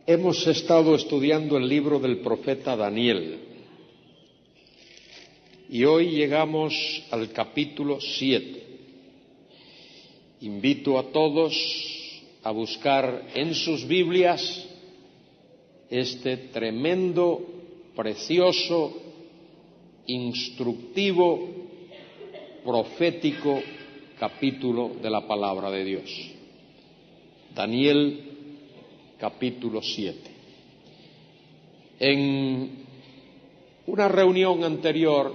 Hemos estado estudiando el libro del profeta Daniel y hoy llegamos al capítulo 7. Invito a todos a buscar en sus Biblias este tremendo, precioso, instructivo, profético capítulo de la palabra de Dios. Daniel capítulo 7. En una reunión anterior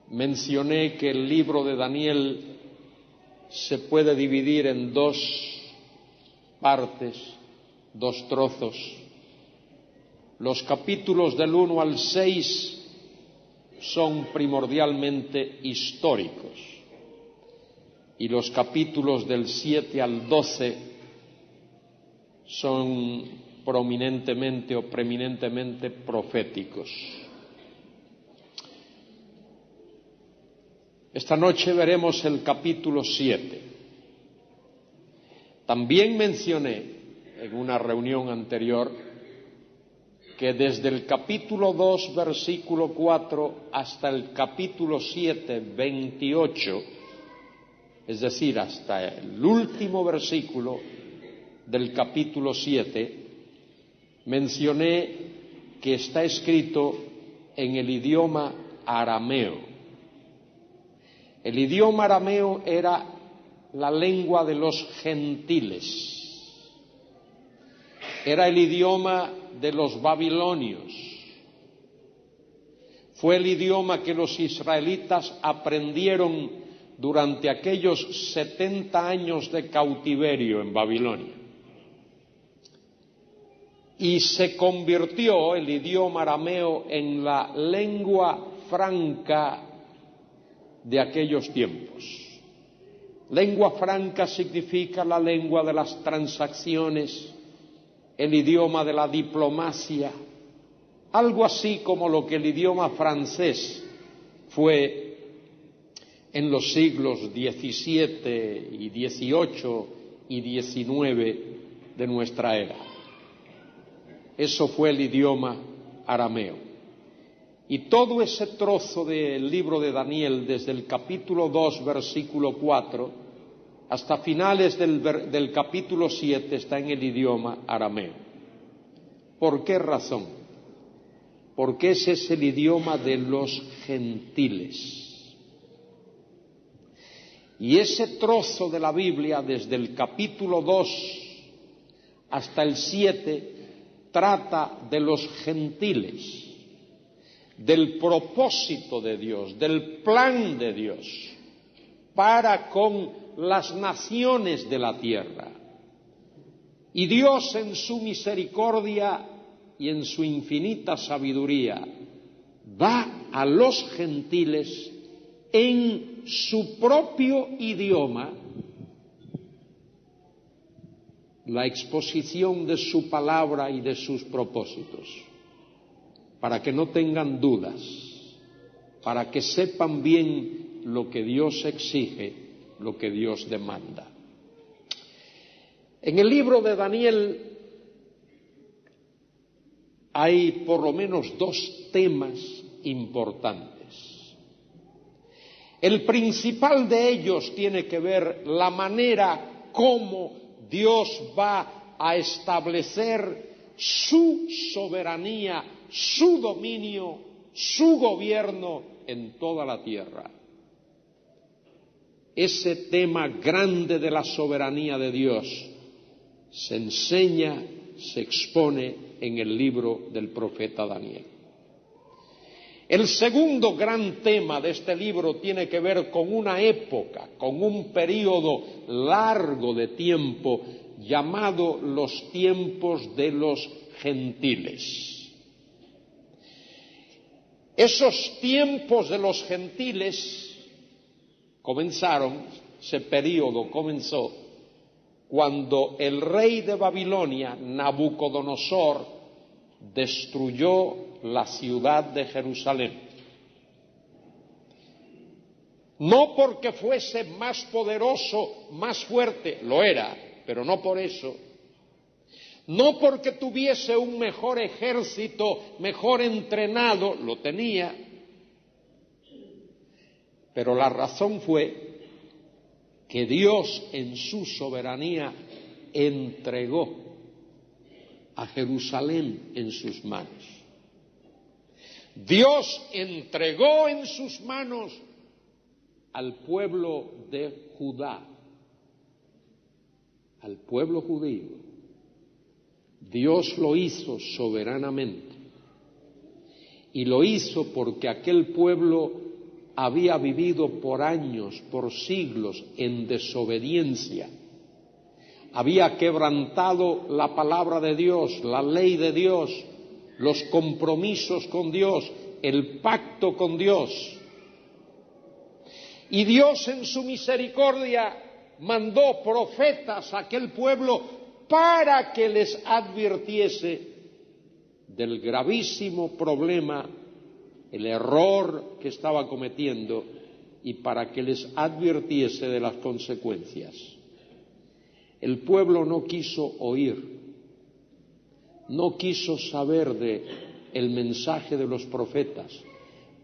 mencioné que el libro de Daniel se puede dividir en dos partes, dos trozos. Los capítulos del 1 al 6 son primordialmente históricos y los capítulos del 7 al 12 son prominentemente o preeminentemente proféticos. Esta noche veremos el capítulo 7. También mencioné en una reunión anterior que desde el capítulo 2, versículo 4, hasta el capítulo 7, 28, es decir, hasta el último versículo del capítulo 7, mencioné que está escrito en el idioma arameo. El idioma arameo era la lengua de los gentiles, era el idioma de los babilonios, fue el idioma que los israelitas aprendieron durante aquellos 70 años de cautiverio en Babilonia. Y se convirtió el idioma arameo en la lengua franca de aquellos tiempos. Lengua franca significa la lengua de las transacciones, el idioma de la diplomacia, algo así como lo que el idioma francés fue en los siglos XVII y XVIII y XIX de nuestra era. Eso fue el idioma arameo. Y todo ese trozo del libro de Daniel, desde el capítulo 2, versículo 4, hasta finales del capítulo 7, está en el idioma arameo. ¿Por qué razón? Porque ese es el idioma de los gentiles. Y ese trozo de la Biblia, desde el capítulo 2 hasta el 7, trata de los gentiles, del propósito de Dios, del plan de Dios para con las naciones de la tierra. Y Dios, en su misericordia y en su infinita sabiduría, da a los gentiles en su propio idioma la exposición de su palabra y de sus propósitos, para que no tengan dudas, para que sepan bien lo que Dios exige, lo que Dios demanda. En el libro de Daniel hay por lo menos dos temas importantes. El principal de ellos tiene que ver la manera como Dios va a establecer su soberanía, su dominio, su gobierno en toda la tierra. Ese tema grande de la soberanía de Dios se enseña, se expone en el libro del profeta Daniel. El segundo gran tema de este libro tiene que ver con una época, con un período largo de tiempo llamado los tiempos de los gentiles. Esos tiempos de los gentiles ese periodo comenzó cuando el rey de Babilonia, Nabucodonosor, destruyó la ciudad de Jerusalén. No porque fuese más poderoso, más fuerte, lo era, pero no por eso, no porque tuviese un mejor ejército, mejor entrenado, lo tenía, pero la razón fue que Dios en su soberanía entregó a Jerusalén en sus manos. Dios entregó en sus manos al pueblo de Judá, al pueblo judío. Dios lo hizo soberanamente y lo hizo porque aquel pueblo había vivido por años, por siglos en desobediencia. Había quebrantado la palabra de Dios, la ley de Dios, los compromisos con Dios, el pacto con Dios. Y Dios en su misericordia mandó profetas a aquel pueblo para que les advirtiese del gravísimo problema, el error que estaba cometiendo, y para que les advirtiese de las consecuencias. El pueblo no quiso oír, no quiso saber de el mensaje de los profetas,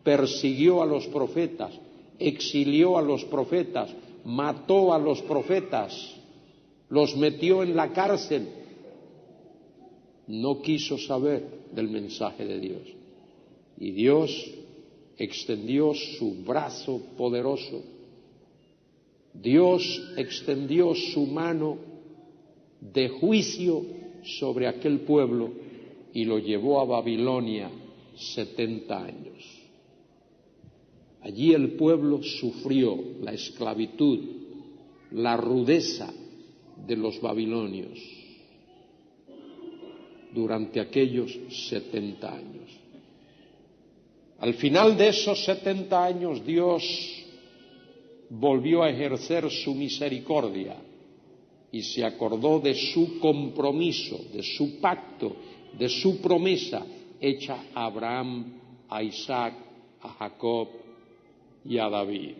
persiguió a los profetas, exilió a los profetas, mató a los profetas, los metió en la cárcel. No quiso saber del mensaje de Dios. Y Dios extendió su brazo poderoso. Dios extendió su mano de juicio sobre aquel pueblo y lo llevó a Babilonia 70 años. Allí el pueblo sufrió la esclavitud, la rudeza de los babilonios durante aquellos 70 años. Al final de esos 70 años Dios volvió a ejercer su misericordia y se acordó de su compromiso, de su pacto, de su promesa hecha a Abraham, a Isaac, a Jacob y a David.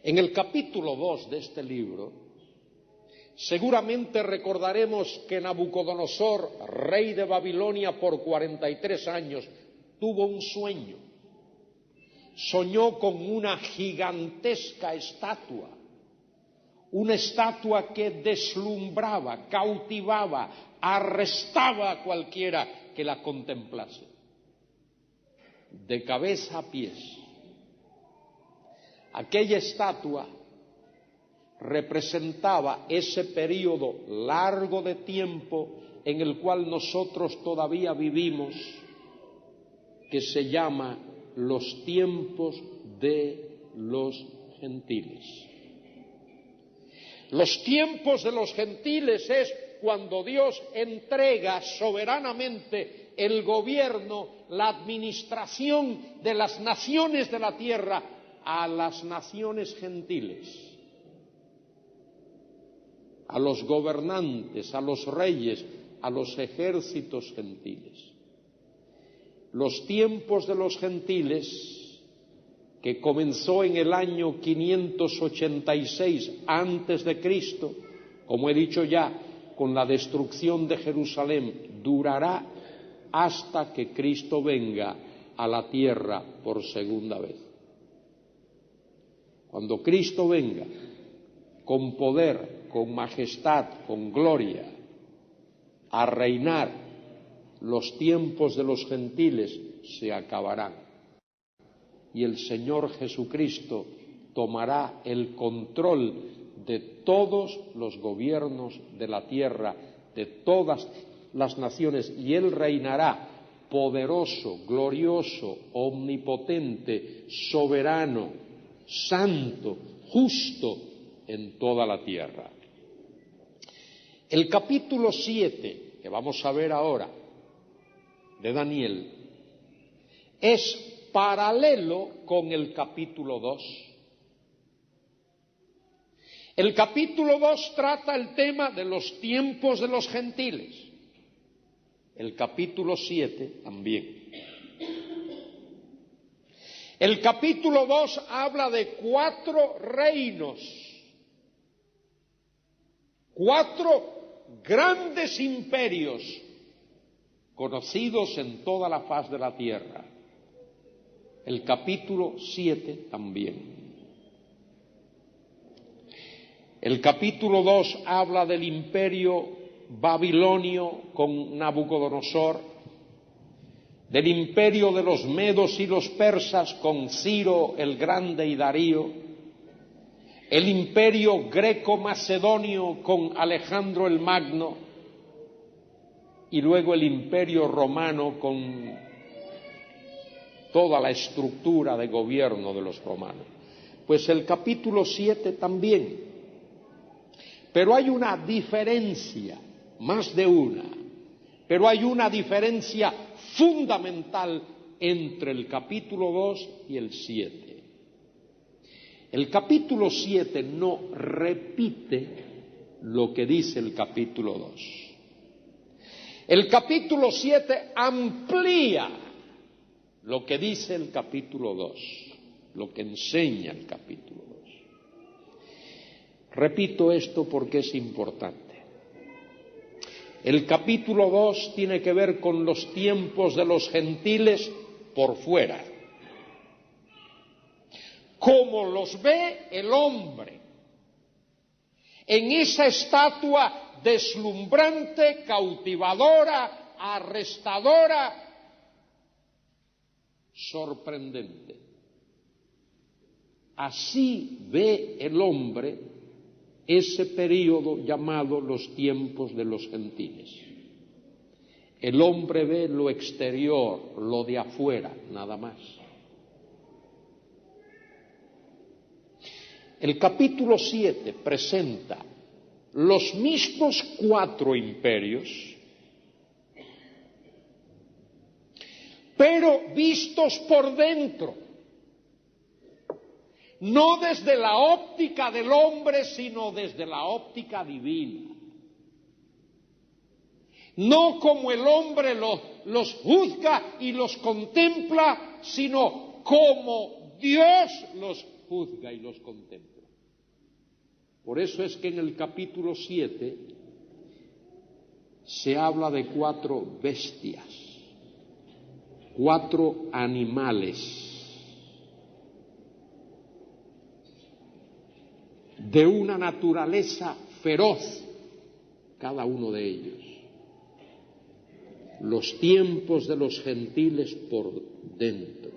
En el capítulo 2 de este libro, seguramente recordaremos que Nabucodonosor, rey de Babilonia por 43 años, tuvo un sueño. Soñó con una gigantesca estatua, una estatua que deslumbraba, cautivaba, arrestaba a cualquiera que la contemplase, de cabeza a pies. Aquella estatua representaba ese periodo largo de tiempo en el cual nosotros todavía vivimos, que se llama los tiempos de los gentiles. Los tiempos de los gentiles es cuando Dios entrega soberanamente el gobierno, la administración de las naciones de la tierra a las naciones gentiles, a los gobernantes, a los reyes, a los ejércitos gentiles. Los tiempos de los gentiles, que comenzó en el año 586 antes de Cristo, como he dicho ya, con la destrucción de Jerusalén, durará hasta que Cristo venga a la tierra por segunda vez. Cuando Cristo venga con poder, con majestad, con gloria, a reinar, los tiempos de los gentiles se acabarán y el Señor Jesucristo tomará el control de todos los gobiernos de la tierra, de todas las naciones, y Él reinará poderoso, glorioso, omnipotente, soberano, santo, justo en toda la tierra. El capítulo 7, que vamos a ver ahora, de Daniel, es paralelo con el capítulo 2. El capítulo 2 trata el tema de los tiempos de los gentiles. El capítulo 7 también. El capítulo 2 habla de 4 reinos, 4 grandes imperios conocidos en toda la faz de la tierra. El capítulo 7 también. El capítulo 2 habla del imperio babilonio con Nabucodonosor, del imperio de los medos y los persas con Ciro el Grande y Darío, el imperio greco-macedonio con Alejandro el Magno y luego el imperio romano con toda la estructura de gobierno de los romanos. Pues el capítulo 7 también. Pero hay una diferencia, más de una, pero hay una diferencia fundamental entre el capítulo 2 y el 7. El capítulo 7 no repite lo que dice el capítulo 2. El capítulo 7 amplía lo que dice el capítulo 2, lo que enseña el capítulo 2. Repito esto porque es importante. El capítulo 2 tiene que ver con los tiempos de los gentiles por fuera. Como los ve el hombre en esa estatua deslumbrante, cautivadora, arrestadora, sorprendente. Así ve el hombre ese período llamado los tiempos de los gentiles. El hombre ve lo exterior, lo de afuera, nada más. El capítulo 7 presenta los mismos 4 imperios, pero vistos por dentro. No desde la óptica del hombre, sino desde la óptica divina. No como el hombre los juzga y los contempla, sino como Dios los juzga y los contempla. Por eso es que en el capítulo 7 se habla de 4 bestias, 4 animales, de una naturaleza feroz, cada uno de ellos. Los tiempos de los gentiles por dentro.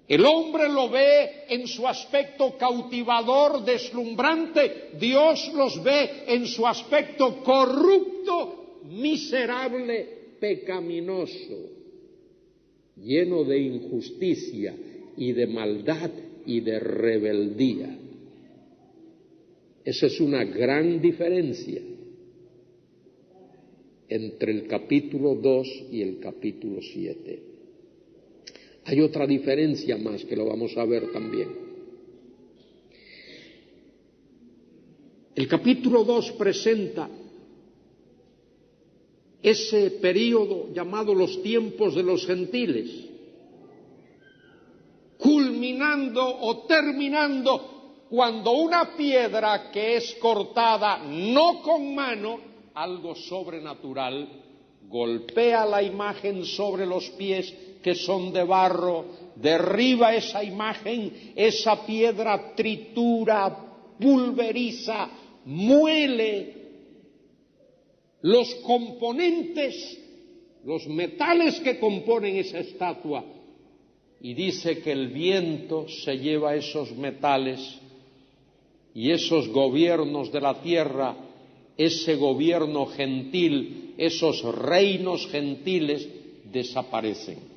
El hombre lo ve en su aspecto cautivador, deslumbrante. Dios los ve en su aspecto corrupto, miserable, pecaminoso, lleno de injusticia y de maldad y de rebeldía. Esa es una gran diferencia entre el capítulo 2 y el capítulo 7. Hay otra diferencia más que lo vamos a ver también. El capítulo 2 presenta ese período llamado los tiempos de los gentiles, culminando o terminando cuando una piedra que es cortada no con mano, algo sobrenatural, golpea la imagen sobre los pies que son de barro, derriba esa imagen, esa piedra tritura, pulveriza, muele los componentes, los metales que componen esa estatua, y dice que el viento se lleva esos metales y esos gobiernos de la tierra, ese gobierno gentil, esos reinos gentiles desaparecen.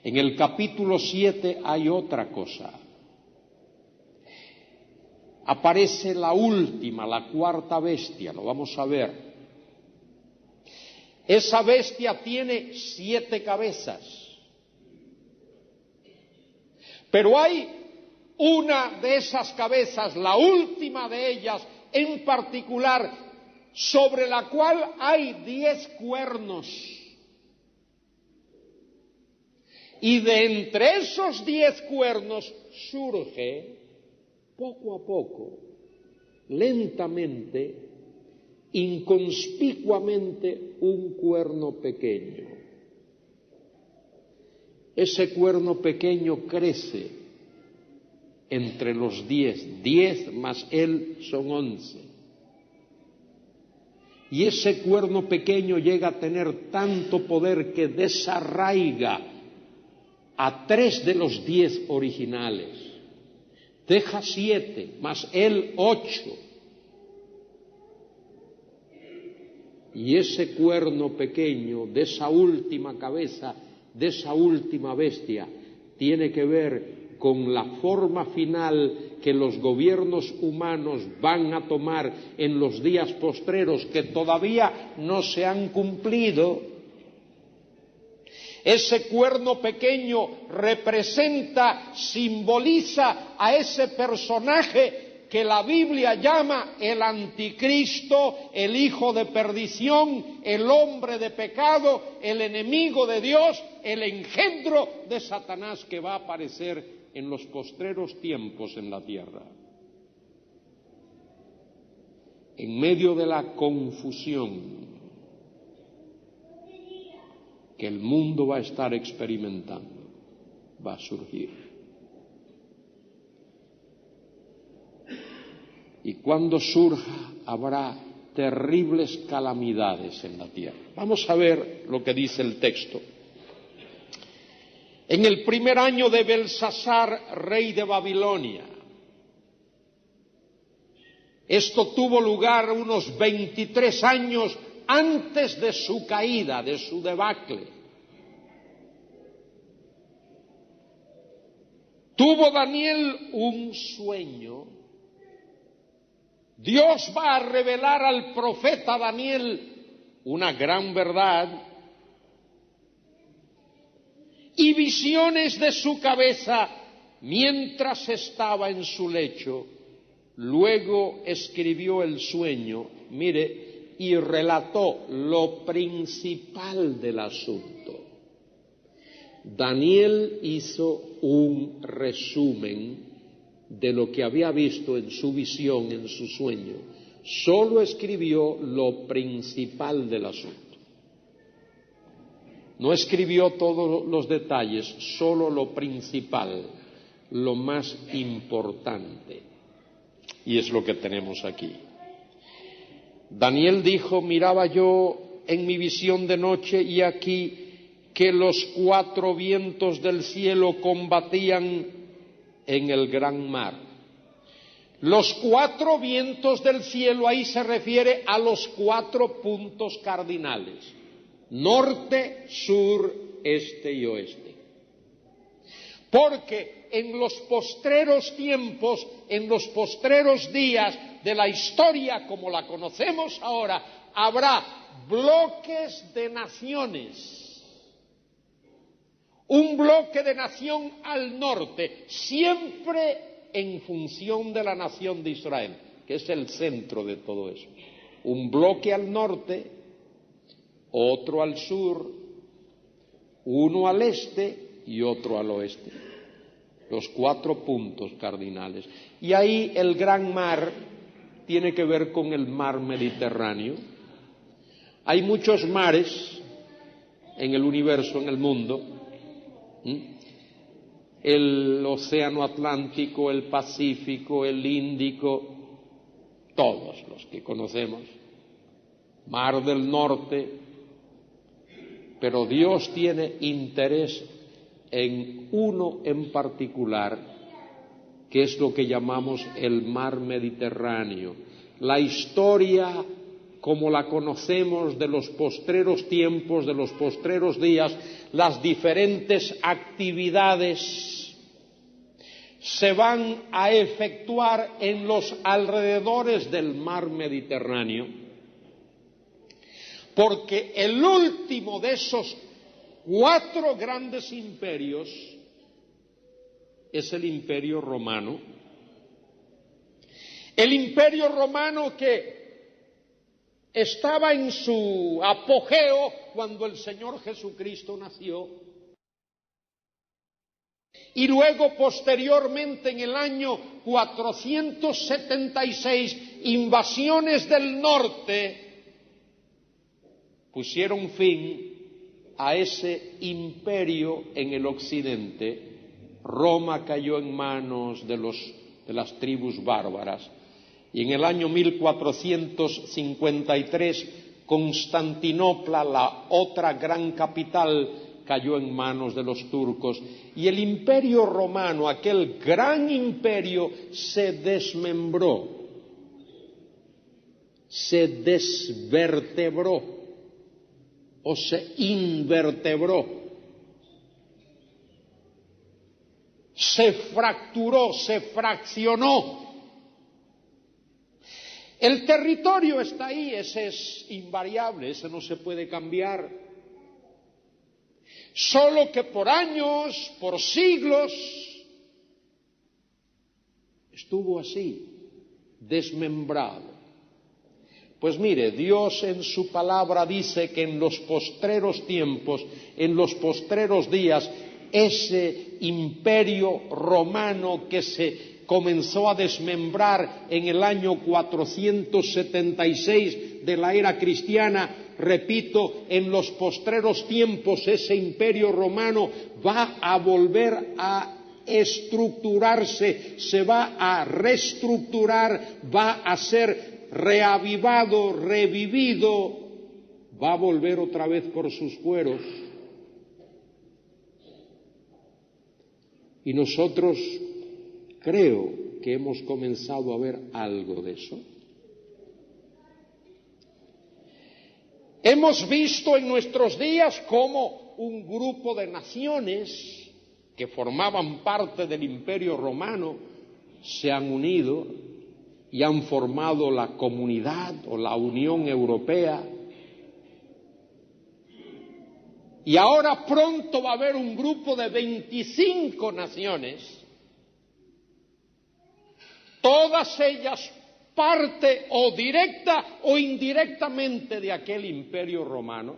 En el capítulo 7 hay otra cosa. Aparece la última, la 4ª bestia, lo vamos a ver. Esa bestia tiene 7 cabezas. Pero hay una de esas cabezas, la última de ellas en particular, sobre la cual hay 10 cuernos. Y de entre esos 10 cuernos surge, poco a poco, lentamente, inconspicuamente, un cuerno pequeño. Ese cuerno pequeño crece entre los 10 más él son 11. Y ese cuerno pequeño llega a tener tanto poder que desarraiga a 3 de los 10 originales. Deja 7, más él 8. Y ese cuerno pequeño de esa última cabeza, de esa última bestia, tiene que ver con la forma final que los gobiernos humanos van a tomar en los días postreros, que todavía no se han cumplido. Ese cuerno pequeño representa, simboliza a ese personaje que la Biblia llama el anticristo, el hijo de perdición, el hombre de pecado, el enemigo de Dios, el engendro de Satanás, que va a aparecer en los postreros tiempos en la tierra. En medio de la confusión que el mundo va a estar experimentando, va a surgir. Y cuando surja, habrá terribles calamidades en la tierra. Vamos a ver lo que dice el texto. En el primer año de Belsasar, rey de Babilonia. Esto tuvo lugar unos 23 años antes de su caída, de su debacle. Tuvo Daniel un sueño. Dios va a revelar al profeta Daniel una gran verdad y visiones de su cabeza mientras estaba en su lecho. Luego escribió el sueño, mire, y relató lo principal del asunto. Daniel hizo un resumen de lo que había visto en su visión, en su sueño. Solo escribió lo principal del asunto. No escribió todos los detalles, solo lo principal, lo más importante. Y es lo que tenemos aquí. Daniel dijo, miraba yo en mi visión de noche y aquí que los 4 vientos del cielo combatían en el gran mar. Los 4 vientos del cielo, ahí se refiere a los 4 puntos cardinales: norte, sur, este y oeste. Porque en los postreros tiempos, en los postreros días de la historia como la conocemos ahora, habrá bloques de naciones. Un bloque de nación al norte, siempre en función de la nación de Israel, que es el centro de todo eso. Un bloque al norte, otro al sur, uno al este y otro al oeste. Los 4 puntos cardinales. Y ahí el gran mar tiene que ver con el mar Mediterráneo. Hay muchos mares en el universo, en el mundo. El océano Atlántico, el Pacífico, el Índico, todos los que conocemos. Mar del Norte. Pero Dios tiene interés en uno en particular, que es lo que llamamos el mar Mediterráneo. La historia como la conocemos de los postreros tiempos, de los postreros días, las diferentes actividades se van a efectuar en los alrededores del mar Mediterráneo, porque el último de esos 4 grandes imperios es el Imperio Romano. El Imperio Romano que estaba en su apogeo cuando el Señor Jesucristo nació. Y luego, posteriormente, en el año 476, invasiones del norte pusieron fin a ese imperio en el occidente. Roma cayó en manos de las tribus bárbaras y en el año 1453 Constantinopla, la otra gran capital, cayó en manos de los turcos y el imperio romano, aquel gran imperio, se desmembró, se desvertebró o se invertebró, se fracturó, se fraccionó. El territorio está ahí, ese es invariable, ese no se puede cambiar. Solo que por años, por siglos, estuvo así, desmembrado. Pues mire, Dios en su palabra dice que en los postreros tiempos, en los postreros días, ese imperio romano que se comenzó a desmembrar en el año 476 de la era cristiana, repito, en los postreros tiempos ese imperio romano va a volver a estructurarse, se va a reestructurar, va a ser reavivado, revivido, va a volver otra vez por sus fueros. Y nosotros creo que hemos comenzado a ver algo de eso. Hemos visto en nuestros días cómo un grupo de naciones que formaban parte del Imperio Romano se han unido y han formado la Comunidad o la Unión Europea. Y ahora pronto va a haber un grupo de 25 naciones, todas ellas parte o directa o indirectamente de aquel imperio romano.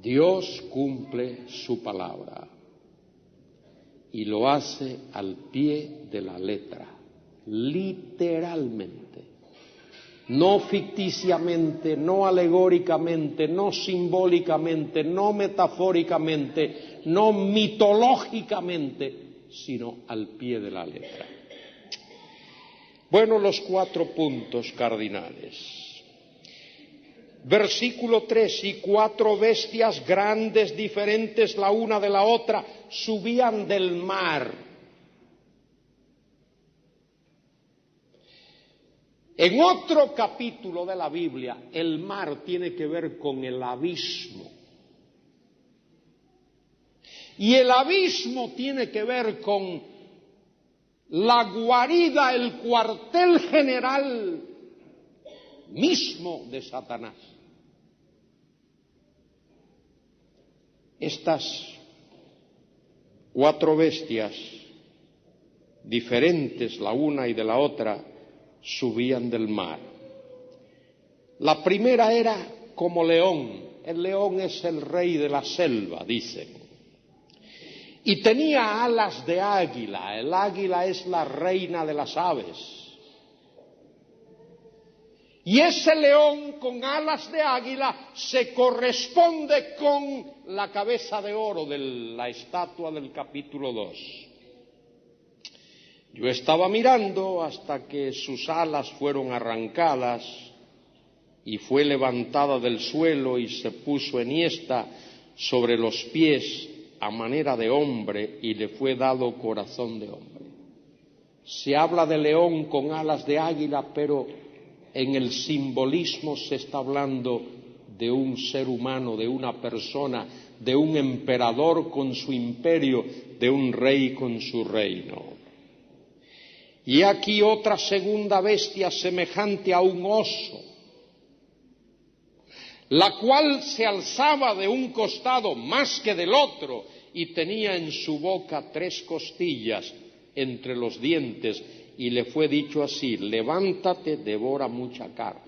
Dios cumple su palabra y lo hace al pie de la letra, literalmente. No ficticiamente, no alegóricamente, no simbólicamente, no metafóricamente, no mitológicamente, sino al pie de la letra. Bueno, los 4 puntos cardinales. Versículo 3: y 4 bestias grandes, diferentes la una de la otra, subían del mar. En otro capítulo de la Biblia, el mar tiene que ver con el abismo. Y el abismo tiene que ver con la guarida, el cuartel general mismo de Satanás. Estas 4 bestias, diferentes la una y de la otra, subían del mar. La primera era como león. El león es el rey de la selva, dicen. Y tenía alas de águila. El águila es la reina de las aves. Y ese león con alas de águila se corresponde con la cabeza de oro de la estatua del capítulo 2. Yo estaba mirando hasta que sus alas fueron arrancadas y fue levantada del suelo y se puso enhiesta sobre los pies a manera de hombre y le fue dado corazón de hombre. Se habla de león con alas de águila, pero en el simbolismo se está hablando de un ser humano, de una persona, de un emperador con su imperio, de un rey con su reino. Y aquí otra segunda bestia semejante a un oso, la cual se alzaba de un costado más que del otro y tenía en su boca 3 costillas entre los dientes, y le fue dicho así: levántate, devora mucha carne.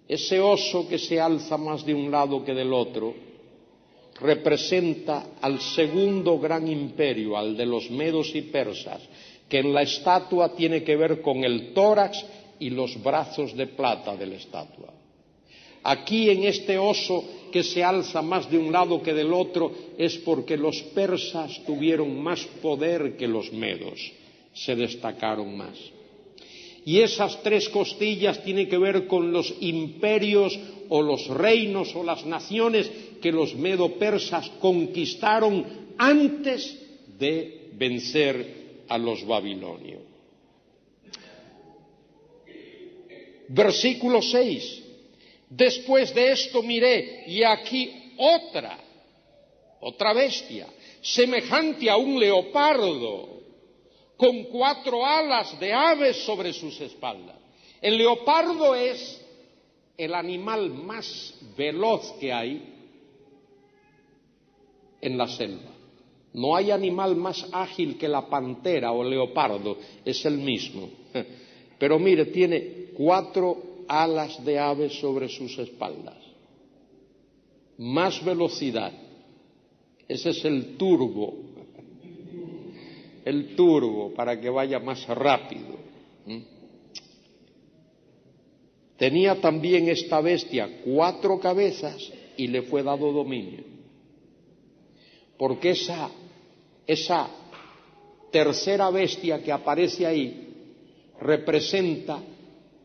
Ese oso que se alza más de un lado que del otro representa al segundo gran imperio, al de los medos y persas, que en la estatua tiene que ver con el tórax y los brazos de plata de la estatua. Aquí en este oso que se alza más de un lado que del otro es porque los persas tuvieron más poder que los medos, se destacaron más. Y esas tres costillas tienen que ver con los imperios o los reinos o las naciones que los medo-persas conquistaron antes de vencer a los babilonios. Versículo 6. Después de esto miré, y aquí otra bestia, semejante a un leopardo, con 4 alas de aves sobre sus espaldas. El leopardo es el animal más veloz que hay en la selva. No hay animal más ágil que la pantera o leopardo, es el mismo. Pero mire, tiene 4 alas de aves sobre sus espaldas. Más velocidad. Ese es el turbo para que vaya más rápido. Tenía también esta bestia 4 cabezas y le fue dado dominio. Porque esa tercera bestia que aparece ahí representa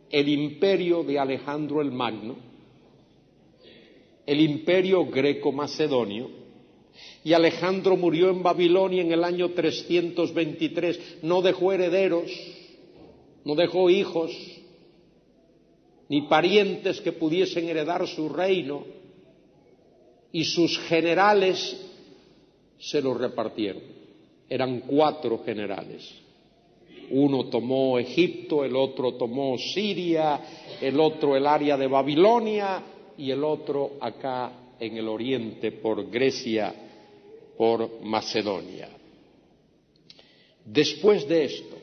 el imperio de Alejandro el Magno, el imperio greco-macedonio, y Alejandro murió en Babilonia en el año 323, no dejó herederos, no dejó hijos, ni parientes que pudiesen heredar su reino, y sus generales se lo repartieron. Eran 4 generales. Uno tomó Egipto, el otro tomó Siria, el otro el área de Babilonia y el otro acá en el oriente por Grecia, por Macedonia. Después de esto,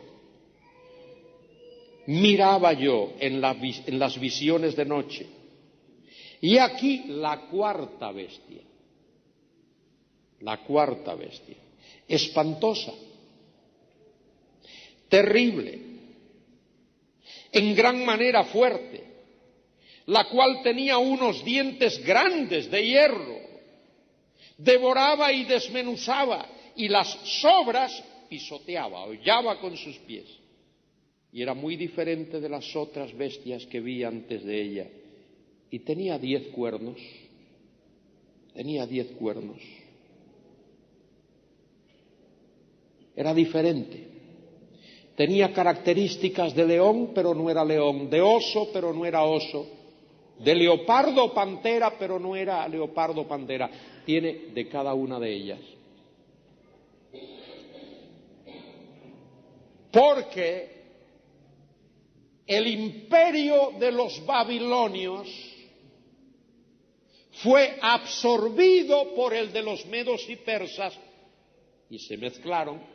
miraba yo en las visiones de noche, y aquí la cuarta bestia, espantosa, terrible, en gran manera fuerte, la cual tenía unos dientes grandes de hierro, devoraba y desmenuzaba, y las sobras pisoteaba, hollaba con sus pies. Y era muy diferente de las otras bestias que vi antes de ella. Y tenía 10 cuernos. Era diferente. Tenía características de león, pero no era león, de oso, pero no era oso, de leopardo o pantera, pero no era leopardo o pantera. Tiene de cada una de ellas. Porque el imperio de los babilonios fue absorbido por el de los medos y persas y se mezclaron.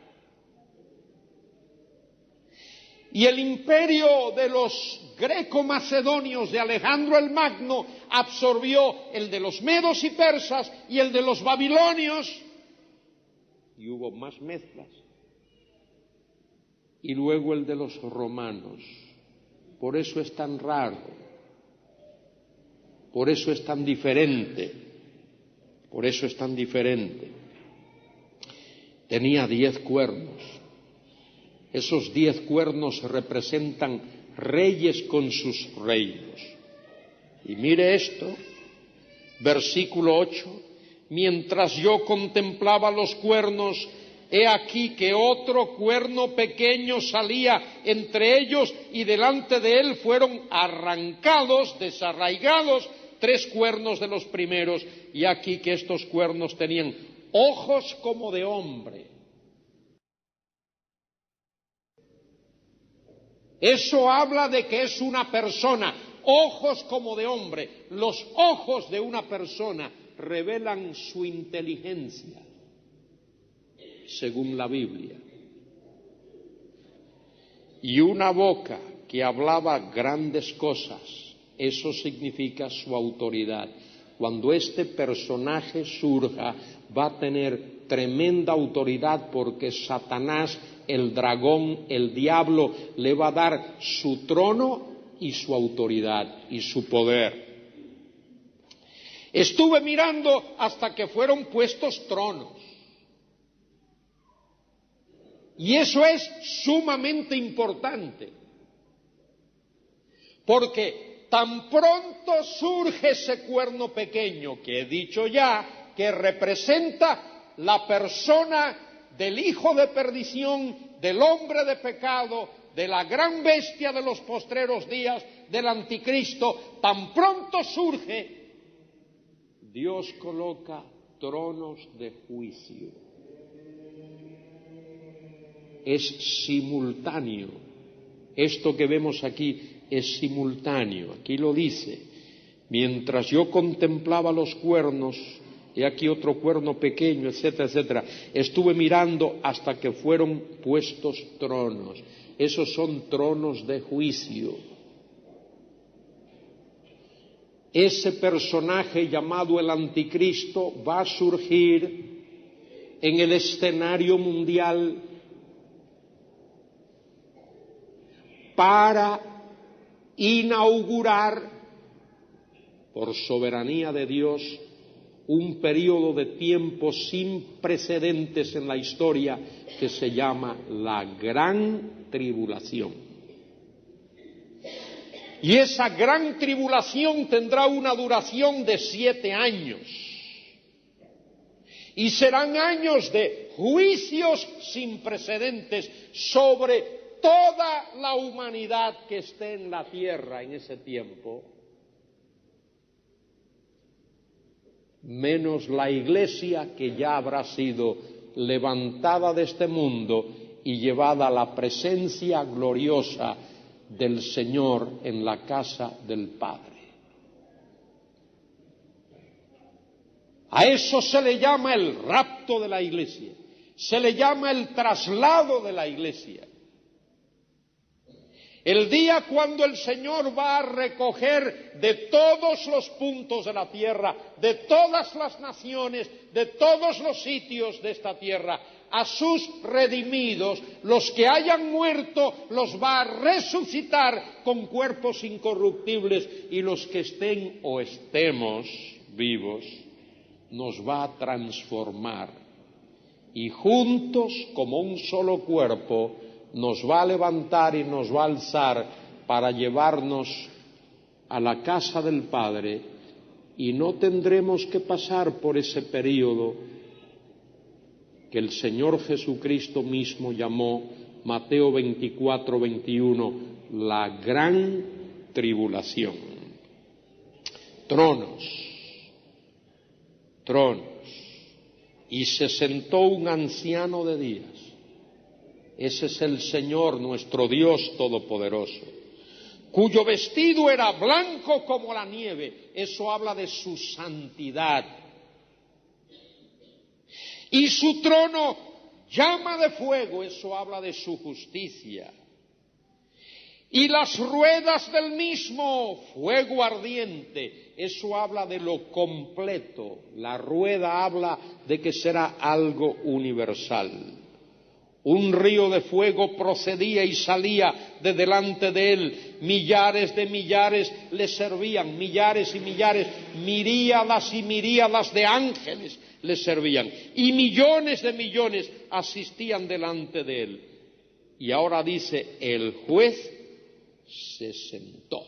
Y el imperio de los greco-macedonios de Alejandro el Magno absorbió el de los medos y persas y el de los babilonios, y hubo más mezclas. Y luego el de los romanos. Por eso es tan raro, por eso es tan diferente, Tenía 10 cuernos. Esos 10 cuernos representan reyes con sus reinos. Y mire esto, versículo 8, mientras yo contemplaba los cuernos, he aquí que otro cuerno pequeño salía entre ellos, y delante de él fueron arrancados, desarraigados, 3 cuernos de los primeros, y aquí que estos cuernos tenían ojos como de hombre. Eso habla de que es una persona, ojos como de hombre. Los ojos de una persona revelan su inteligencia, según la Biblia. Y una boca que hablaba grandes cosas, eso significa su autoridad. Cuando este personaje surja, va a tener tremenda autoridad porque Satanás, el dragón, el diablo, le va a dar su trono y su autoridad y su poder. Estuve mirando hasta que fueron puestos tronos. Y eso es sumamente importante. Porque tan pronto surge ese cuerno pequeño, que he dicho ya, que representa la persona del hijo de perdición, del hombre de pecado, de la gran bestia de los postreros días, del anticristo, tan pronto surge, Dios coloca tronos de juicio. Es simultáneo. Esto que vemos aquí es simultáneo. Aquí lo dice. Mientras yo contemplaba los cuernos, y aquí otro cuerno pequeño, etcétera, etcétera, estuve mirando hasta que fueron puestos tronos. Esos son tronos de juicio. Ese personaje llamado el anticristo va a surgir en el escenario mundial para inaugurar, por soberanía de Dios, un periodo de tiempo sin precedentes en la historia que se llama la Gran Tribulación. Y esa gran tribulación tendrá una duración de 7 años. Y serán años de juicios sin precedentes sobre toda la humanidad que esté en la tierra en ese tiempo, menos la Iglesia, que ya habrá sido levantada de este mundo y llevada a la presencia gloriosa del Señor en la casa del Padre. A eso se le llama el rapto de la Iglesia, se le llama el traslado de la Iglesia. El día cuando el Señor va a recoger de todos los puntos de la tierra, de todas las naciones, de todos los sitios de esta tierra, a sus redimidos, los que hayan muerto, los va a resucitar con cuerpos incorruptibles, y los que estén o estemos vivos, nos va a transformar. Y juntos, como un solo cuerpo, nos va a levantar y nos va a alzar para llevarnos a la casa del Padre, y no tendremos que pasar por ese período que el Señor Jesucristo mismo llamó, Mateo 24, 21, la gran tribulación. Tronos. Y se sentó un anciano de días. Ese es el Señor, nuestro Dios Todopoderoso, cuyo vestido era blanco como la nieve. Eso habla de su santidad. Y su trono llama de fuego. Eso habla de su justicia. Y las ruedas del mismo, fuego ardiente. Eso habla de lo completo. La rueda habla de que será algo universal. Un río de fuego procedía y salía de delante de él. Millares de millares le servían, millares y millares, miríadas y miríadas de ángeles le servían. Y millones de millones asistían delante de él. Y ahora dice, el juez se sentó.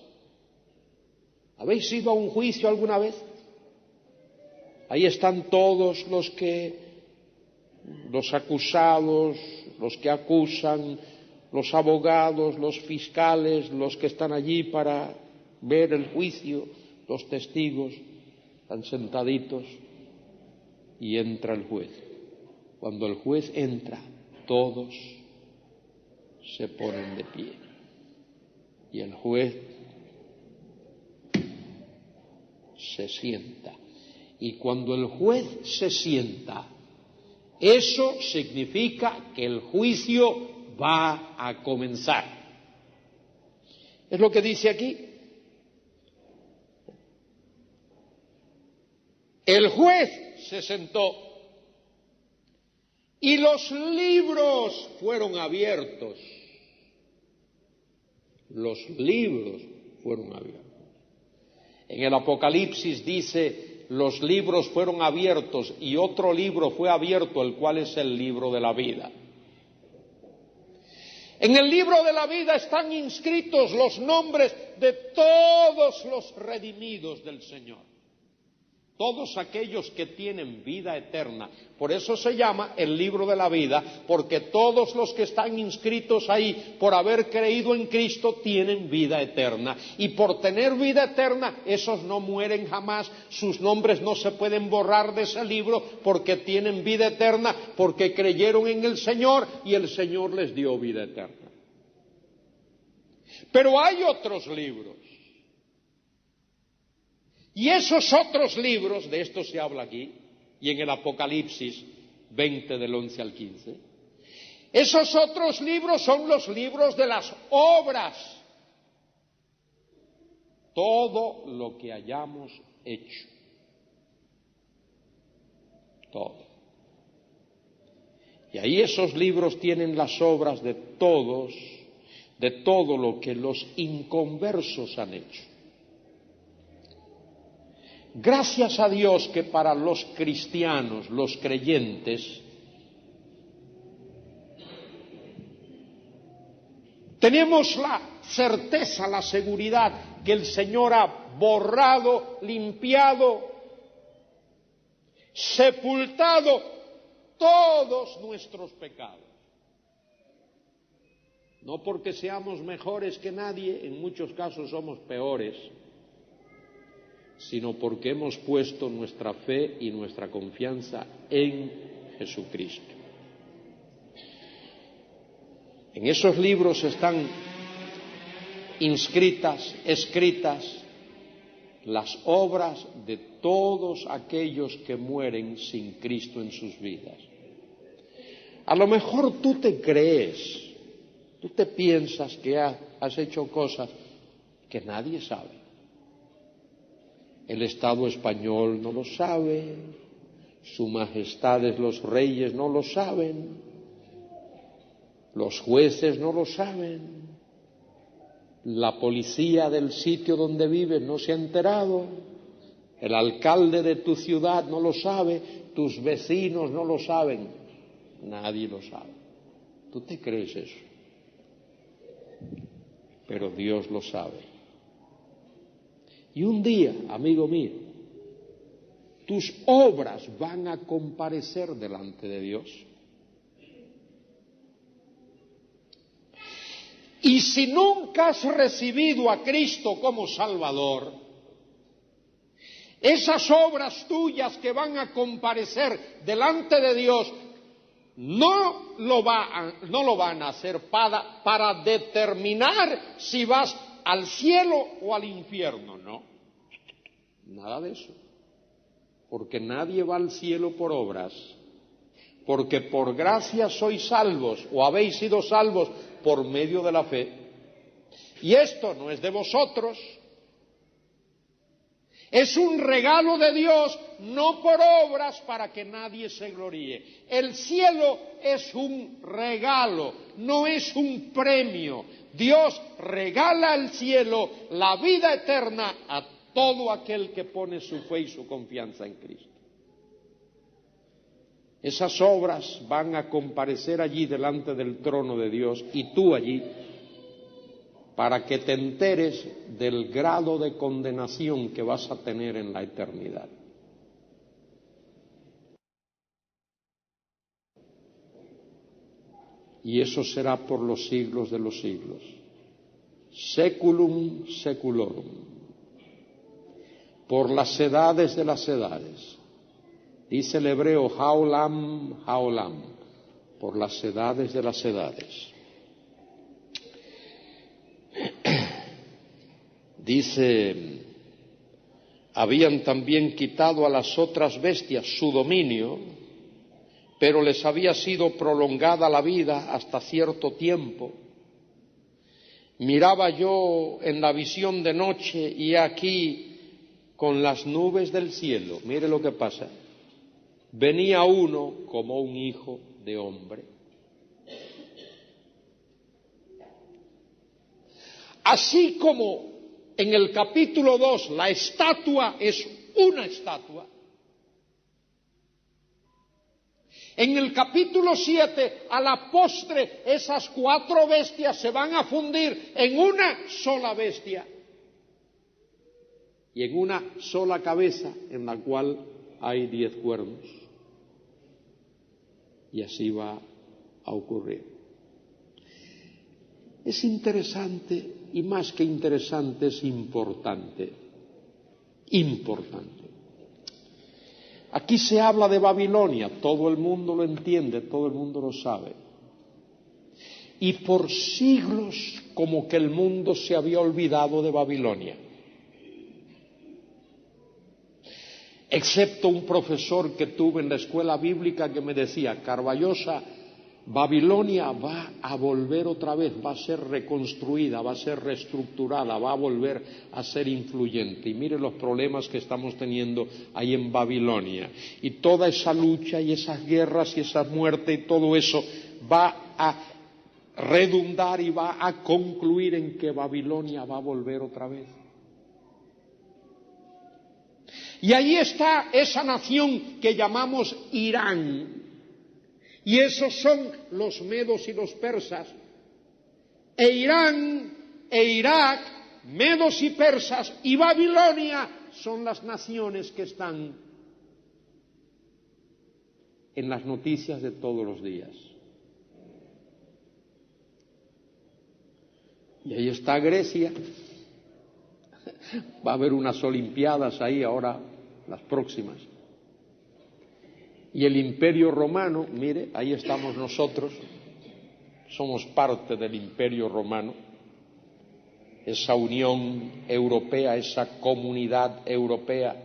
¿Habéis ido a un juicio alguna vez? Ahí están todos los acusados, los que acusan, los abogados, los fiscales, los que están allí para ver el juicio, los testigos, están sentaditos, y entra el juez. Cuando el juez entra, todos se ponen de pie. Y el juez se sienta. Y cuando el juez se sienta, eso significa que el juicio va a comenzar. Es lo que dice aquí. El juez se sentó y los libros fueron abiertos. Los libros fueron abiertos. En el Apocalipsis dice, los libros fueron abiertos y otro libro fue abierto, el cual es el libro de la vida. En el libro de la vida están inscritos los nombres de todos los redimidos del Señor. Todos aquellos que tienen vida eterna. Por eso se llama el libro de la vida, porque todos los que están inscritos ahí por haber creído en Cristo tienen vida eterna. Y por tener vida eterna, esos no mueren jamás, sus nombres no se pueden borrar de ese libro porque tienen vida eterna, porque creyeron en el Señor y el Señor les dio vida eterna. Pero hay otros libros. Y esos otros libros, de esto se habla aquí, y en el Apocalipsis 20 del 11 al 15, esos otros libros son los libros de las obras. Todo lo que hayamos hecho. Todo. Y ahí esos libros tienen las obras de todos, de todo lo que los inconversos han hecho. Gracias a Dios que para los cristianos, los creyentes, tenemos la certeza, la seguridad que el Señor ha borrado, limpiado, sepultado todos nuestros pecados. No porque seamos mejores que nadie, en muchos casos somos peores, sino porque hemos puesto nuestra fe y nuestra confianza en Jesucristo. En esos libros están escritas las obras de todos aquellos que mueren sin Cristo en sus vidas. A lo mejor tú te crees, tú te piensas que has hecho cosas que nadie sabe. El Estado español no lo sabe, Su Majestad los Reyes no lo saben, los jueces no lo saben, la policía del sitio donde vives no se ha enterado, el alcalde de tu ciudad no lo sabe, tus vecinos no lo saben, nadie lo sabe. ¿Tú te crees eso? Pero Dios lo sabe. Y un día, amigo mío, tus obras van a comparecer delante de Dios. Y si nunca has recibido a Cristo como Salvador, esas obras tuyas que van a comparecer delante de Dios no lo van a hacer para determinar si vas al cielo o al infierno, no. Nada de eso. Porque nadie va al cielo por obras. Porque por gracia sois salvos o habéis sido salvos por medio de la fe. Y esto no es de vosotros. Es un regalo de Dios, no por obras para que nadie se gloríe. El cielo es un regalo, no es un premio. Dios regala al cielo la vida eterna a todo aquel que pone su fe y su confianza en Cristo. Esas obras van a comparecer allí delante del trono de Dios y tú allí, para que te enteres del grado de condenación que vas a tener en la eternidad. Y eso será por los siglos de los siglos. Seculum seculorum. Por las edades de las edades. Dice el hebreo, haolam, haolam. Por las edades de las edades. Dice, habían también quitado a las otras bestias su dominio, pero les había sido prolongada la vida hasta cierto tiempo. Miraba yo en la visión de noche y aquí con las nubes del cielo. Mire lo que pasa. Venía uno como un hijo de hombre. Así como en el capítulo 2 la estatua es una estatua, en el capítulo 7 a la postre esas 4 bestias se van a fundir en una sola bestia y en una sola cabeza en la cual hay 10 cuernos. Y así va a ocurrir. Es interesante y más que interesante es importante. Importante. Aquí se habla de Babilonia, todo el mundo lo entiende, todo el mundo lo sabe. Y por siglos como que el mundo se había olvidado de Babilonia. Excepto un profesor que tuve en la escuela bíblica que me decía, Carballosa, Babilonia va a volver otra vez, va a ser reconstruida, va a ser reestructurada, va a volver a ser influyente. Y mire los problemas que estamos teniendo ahí en Babilonia. Y toda esa lucha y esas guerras y esa muerte y todo eso va a redundar y va a concluir en que Babilonia va a volver otra vez. Y ahí está esa nación que llamamos Irán. Y esos son los medos y los persas. E Irán, e Irak, medos y persas y Babilonia son las naciones que están en las noticias de todos los días. Y ahí está Grecia. Va a haber unas olimpiadas ahí ahora, las próximas. Y el Imperio Romano, mire, ahí estamos nosotros, somos parte del Imperio Romano, esa Unión Europea, esa Comunidad Europea,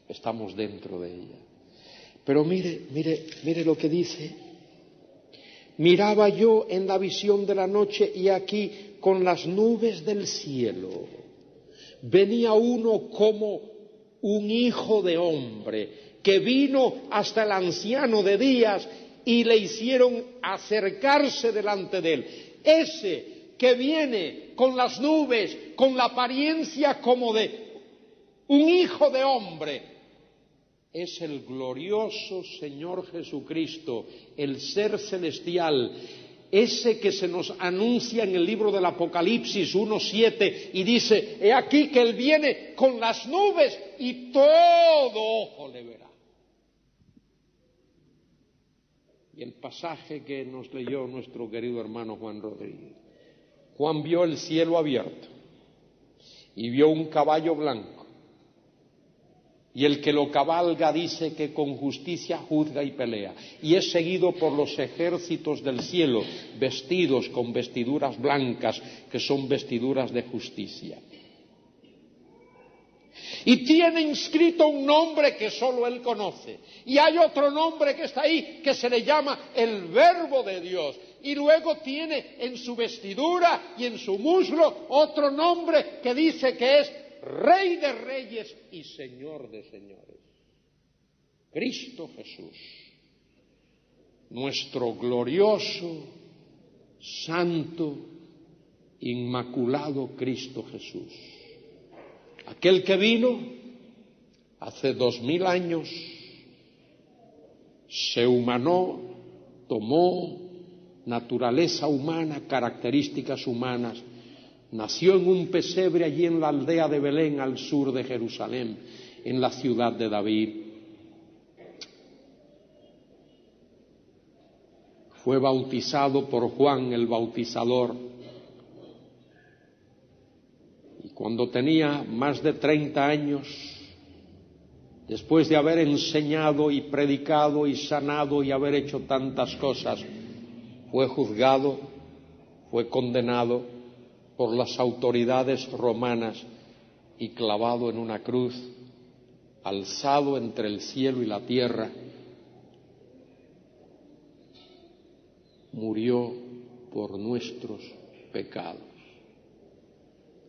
estamos dentro de ella. Pero mire lo que dice. Miraba yo en la visión de la noche y aquí con las nubes del cielo venía uno como un hijo de hombre que vino hasta el anciano de días y le hicieron acercarse delante de él. Ese que viene con las nubes, con la apariencia como de un hijo de hombre, es el glorioso Señor Jesucristo, el ser celestial, ese que se nos anuncia en el libro del Apocalipsis 1:7 y dice, he aquí que Él viene con las nubes y todo ojo le verá. Y el pasaje que nos leyó nuestro querido hermano Juan Rodríguez. Juan vio el cielo abierto y vio un caballo blanco. Y el que lo cabalga dice que con justicia juzga y pelea. Y es seguido por los ejércitos del cielo, vestidos con vestiduras blancas, que son vestiduras de justicia. Y tiene inscrito un nombre que solo él conoce. Y hay otro nombre que está ahí, que se le llama el Verbo de Dios. Y luego tiene en su vestidura y en su muslo otro nombre que dice que es Rey de Reyes y Señor de Señores. Cristo Jesús, nuestro glorioso, santo, inmaculado Cristo Jesús. Aquel que vino hace 2000 años, se humanó, tomó naturaleza humana, características humanas, nació en un pesebre allí en la aldea de Belén, al sur de Jerusalén, en la ciudad de David. Fue bautizado por Juan el Bautizador. Y cuando tenía más de 30 años, después de haber enseñado y predicado y sanado y haber hecho tantas cosas, fue juzgado, fue condenado por las autoridades romanas y clavado en una cruz, alzado entre el cielo y la tierra, murió por nuestros pecados.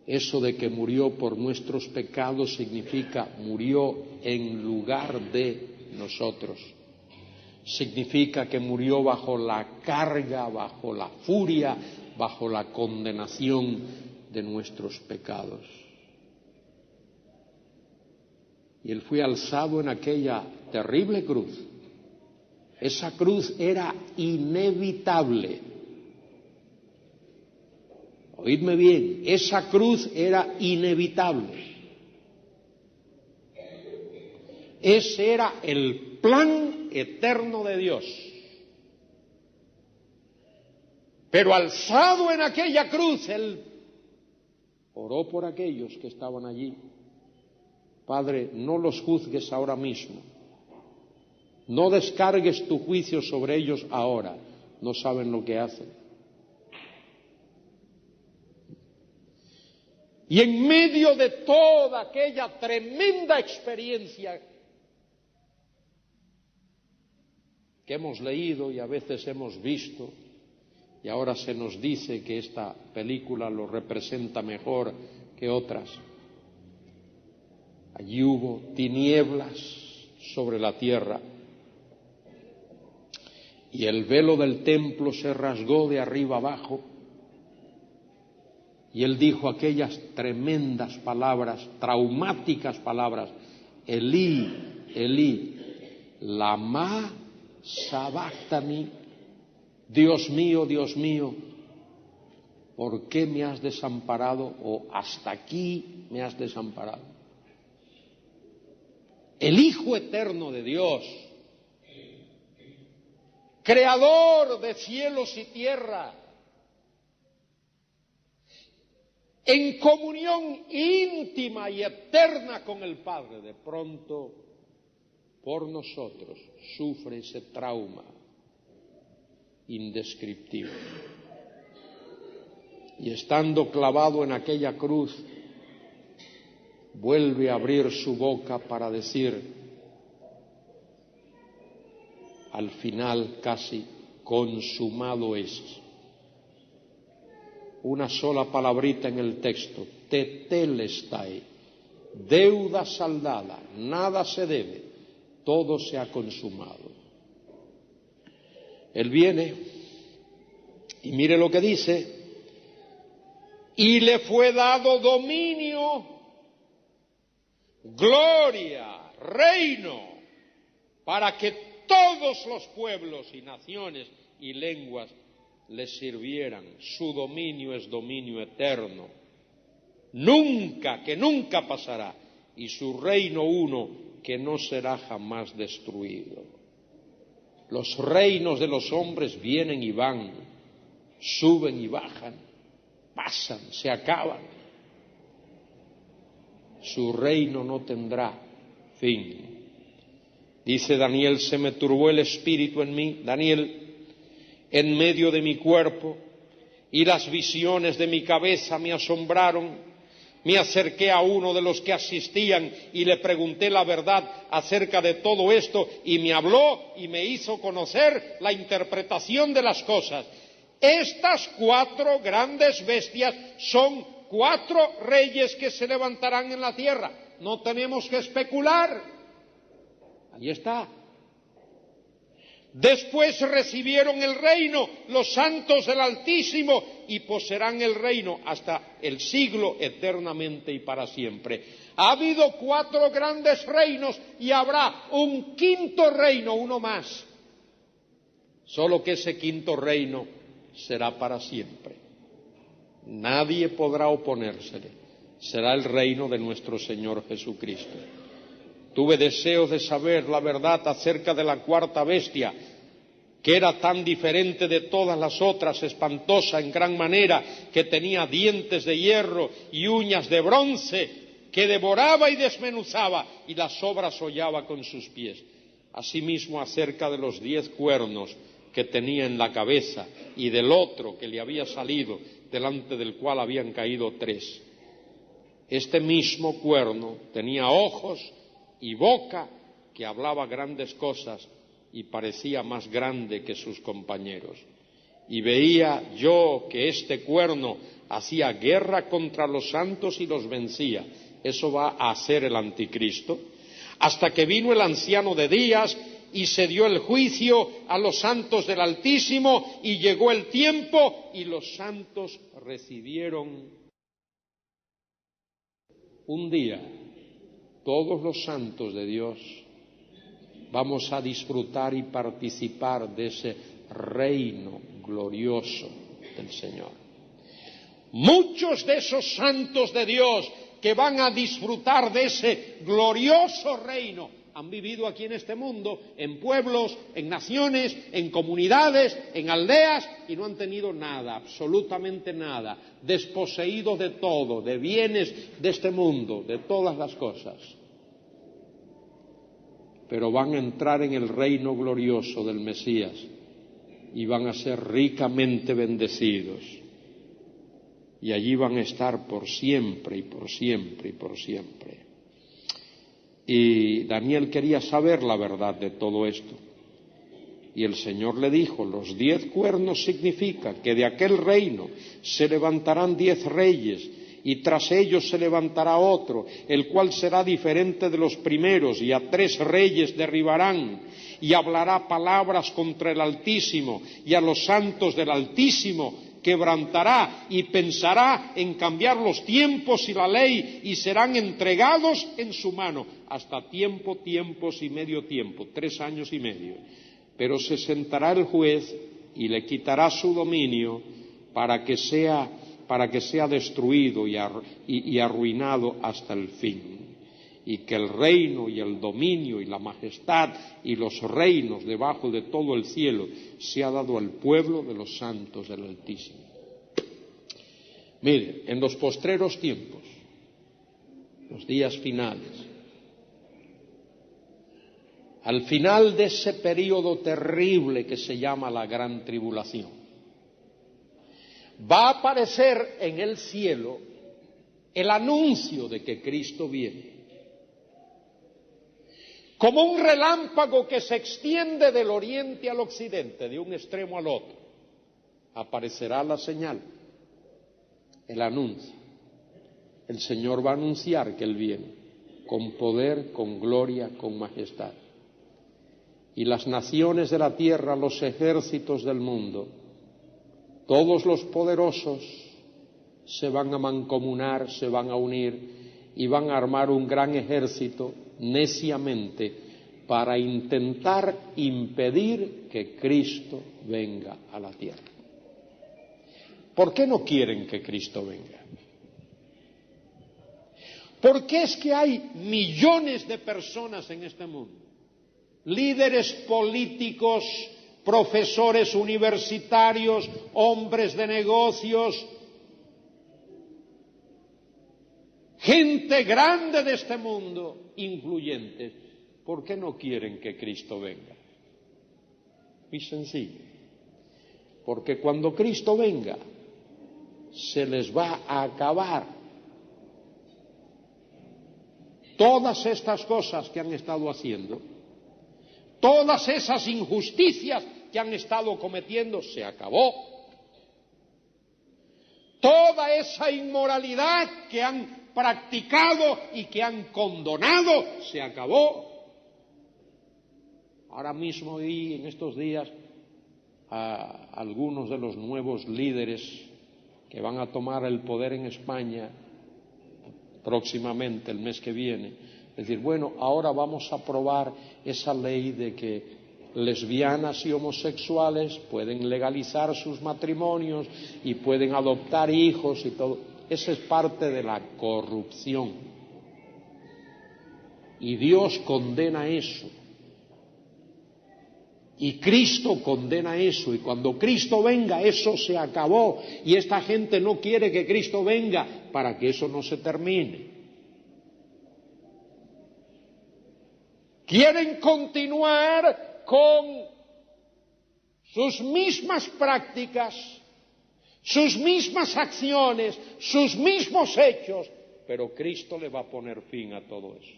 Eso de que murió por nuestros pecados significa murió en lugar de nosotros. Significa que murió bajo la carga, bajo la furia, bajo la condenación de nuestros pecados. Y Él fue alzado en aquella terrible cruz. Esa cruz era inevitable. Oídme bien, esa cruz era inevitable. Ese era el plan eterno de Dios. Pero alzado en aquella cruz, Él oró por aquellos que estaban allí. Padre, no los juzgues ahora mismo. No descargues tu juicio sobre ellos ahora. No saben lo que hacen. Y en medio de toda aquella tremenda experiencia que hemos leído y a veces hemos visto, y ahora se nos dice que esta película lo representa mejor que otras, allí hubo tinieblas sobre la tierra y el velo del templo se rasgó de arriba abajo y Él dijo aquellas tremendas palabras, traumáticas palabras: Elí, Elí, lama sabactani, Dios mío, ¿por qué me has desamparado? O hasta aquí me has desamparado. El Hijo eterno de Dios, creador de cielos y tierra, en comunión íntima y eterna con el Padre, de pronto por nosotros sufre ese trauma indescriptible. Y estando clavado en aquella cruz, vuelve a abrir su boca para decir, al final casi, consumado es. Una sola palabrita en el texto, tetelestai, deuda saldada, nada se debe, todo se ha consumado. Él viene y mire lo que dice: y le fue dado dominio, gloria, reino, para que todos los pueblos y naciones y lenguas le sirvieran. Su dominio es dominio eterno, que nunca pasará, y su reino uno que no será jamás destruido. Los reinos de los hombres vienen y van, suben y bajan, pasan, se acaban. Su reino no tendrá fin. Dice Daniel: se me turbó el espíritu en mí, Daniel, en medio de mi cuerpo, y las visiones de mi cabeza me asombraron. Me acerqué a uno de los que asistían y le pregunté la verdad acerca de todo esto, y me habló y me hizo conocer la interpretación de las cosas. Estas 4 grandes bestias son 4 reyes que se levantarán en la tierra. No tenemos que especular. Ahí está. Después recibieron el reino los santos del Altísimo y poseerán el reino hasta el siglo, eternamente y para siempre. Ha habido 4 grandes reinos y habrá un 5.º reino, uno más. Solo que ese 5.º reino será para siempre. Nadie podrá oponérsele. Será el reino de nuestro Señor Jesucristo. Tuve deseos de saber la verdad acerca de la 4ª bestia, que era tan diferente de todas las otras, espantosa en gran manera, que tenía dientes de hierro y uñas de bronce, que devoraba y desmenuzaba, y las obras hollaba con sus pies. Asimismo, acerca de los 10 cuernos que tenía en la cabeza, y del otro que le había salido, delante del cual habían caído 3. Este mismo cuerno tenía ojos y boca, que hablaba grandes cosas y parecía más grande que sus compañeros. y veía yo que este cuerno hacía guerra contra los santos y los vencía. Eso va a hacer el anticristo. Hasta que vino el anciano de días y se dio el juicio a los santos del Altísimo, y llegó el tiempo y los santos recibieron un día. Todos los santos de Dios vamos a disfrutar y participar de ese reino glorioso del Señor. Muchos de esos santos de Dios que van a disfrutar de ese glorioso reino han vivido aquí en este mundo, en pueblos, en naciones, en comunidades, en aldeas, y no han tenido nada, absolutamente nada, desposeídos de todo, de bienes de este mundo, de todas las cosas. Pero van a entrar en el reino glorioso del Mesías y van a ser ricamente bendecidos. Y allí van a estar por siempre y por siempre y por siempre. Y Daniel quería saber la verdad de todo esto. Y el Señor le dijo, los 10 cuernos significa que de aquel reino se levantarán 10 reyes, y tras ellos se levantará otro, el cual será diferente de los primeros, y a 3 reyes derribarán, y hablará palabras contra el Altísimo, y a los santos del Altísimo quebrantará, y pensará en cambiar los tiempos y la ley, y serán entregados en su mano, hasta tiempos y medio tiempo, 3 años y medio. Pero se sentará el juez y le quitará su dominio para que sea destruido y arruinado hasta el fin. Y que el reino y el dominio y la majestad y los reinos debajo de todo el cielo sea dado al pueblo de los santos del Altísimo. Mire, en los postreros tiempos, los días finales, al final de ese período terrible que se llama la Gran Tribulación, va a aparecer en el cielo el anuncio de que Cristo viene. Como un relámpago que se extiende del oriente al occidente, de un extremo al otro, aparecerá la señal, el anuncio. El Señor va a anunciar que Él viene, con poder, con gloria, con majestad. Y las naciones de la tierra, los ejércitos del mundo, todos los poderosos se van a mancomunar, se van a unir y van a armar un gran ejército neciamente para intentar impedir que Cristo venga a la tierra. ¿Por qué no quieren que Cristo venga? ¿Por qué es que hay millones de personas en este mundo? Líderes políticos, profesores universitarios, hombres de negocios, gente grande de este mundo, influyentes. ¿Por qué no quieren que Cristo venga? Muy sencillo. Porque cuando Cristo venga, se les va a acabar todas estas cosas que han estado haciendo, todas esas injusticias que han estado cometiendo, se acabó. Toda esa inmoralidad que han practicado y que han condonado, se acabó. Ahora mismo vi en estos días a algunos de los nuevos líderes que van a tomar el poder en España próximamente, el mes que viene, decir, bueno, ahora vamos a aprobar esa ley de que lesbianas y homosexuales pueden legalizar sus matrimonios y pueden adoptar hijos y todo. Esa es parte de la corrupción. Y Dios condena eso. Y Cristo condena eso. Y cuando Cristo venga, eso se acabó. Y esta gente no quiere que Cristo venga para que eso no se termine. Quieren continuar con sus mismas prácticas, sus mismas acciones, sus mismos hechos, pero Cristo le va a poner fin a todo eso.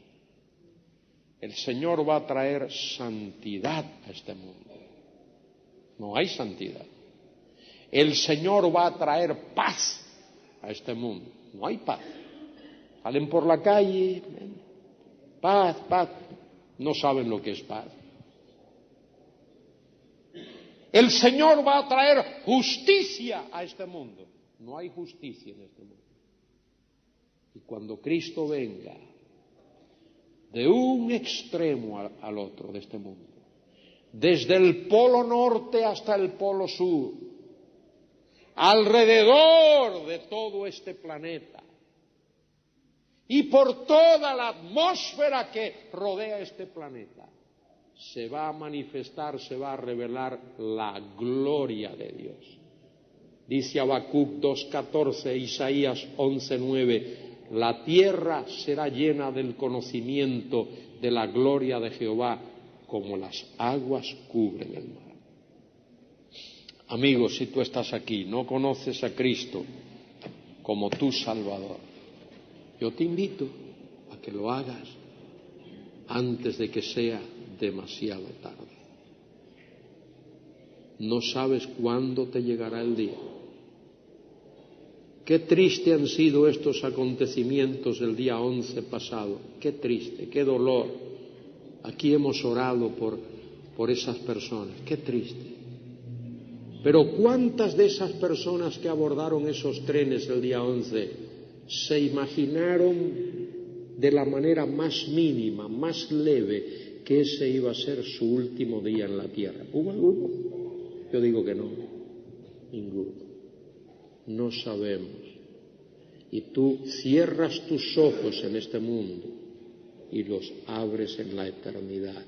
El Señor va a traer santidad a este mundo. No hay santidad. El Señor va a traer paz a este mundo. No hay paz. Salen por la calle, paz, paz. No saben lo que es paz. El Señor va a traer justicia a este mundo. No hay justicia en este mundo. Y cuando Cristo venga, de un extremo al otro de este mundo, desde el polo norte hasta el polo sur, alrededor de todo este planeta y por toda la atmósfera que rodea este planeta, se va a manifestar, se va a revelar la gloria de Dios. Dice Habacuc 2:14, Isaías 11:9, la tierra será llena del conocimiento de la gloria de Jehová, como las aguas cubren el mar. Amigos, si tú estás aquí, no conoces a Cristo como tu Salvador, yo te invito a que lo hagas antes de que sea demasiado tarde. No sabes cuándo te llegará el día. Qué triste han sido estos acontecimientos del día 11 pasado. Qué triste, qué dolor. Aquí hemos orado por esas personas. Qué triste. Pero ¿cuántas de esas personas que abordaron esos trenes el día 11 se imaginaron de la manera más mínima, más leve, que ese iba a ser su último día en la tierra? ¿Hubo alguno? Yo digo que no. Ninguno. No sabemos. Y tú cierras tus ojos en este mundo y los abres en la eternidad.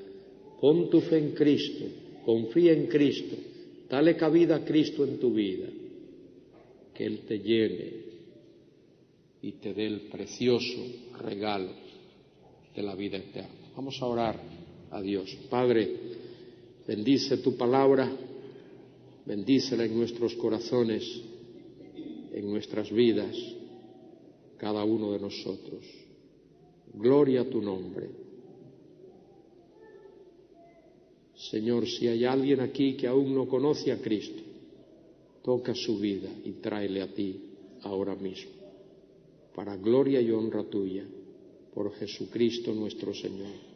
Pon tu fe en Cristo, confía en Cristo, dale cabida a Cristo en tu vida, que Él te llene y te dé el precioso regalo de la vida eterna. Vamos a orar a Dios. Padre, bendice tu palabra, bendícela en nuestros corazones, en nuestras vidas, cada uno de nosotros. Gloria a tu nombre. Señor, si hay alguien aquí que aún no conoce a Cristo, toca su vida y tráele a ti ahora mismo, para gloria y honra tuya, por Jesucristo nuestro Señor.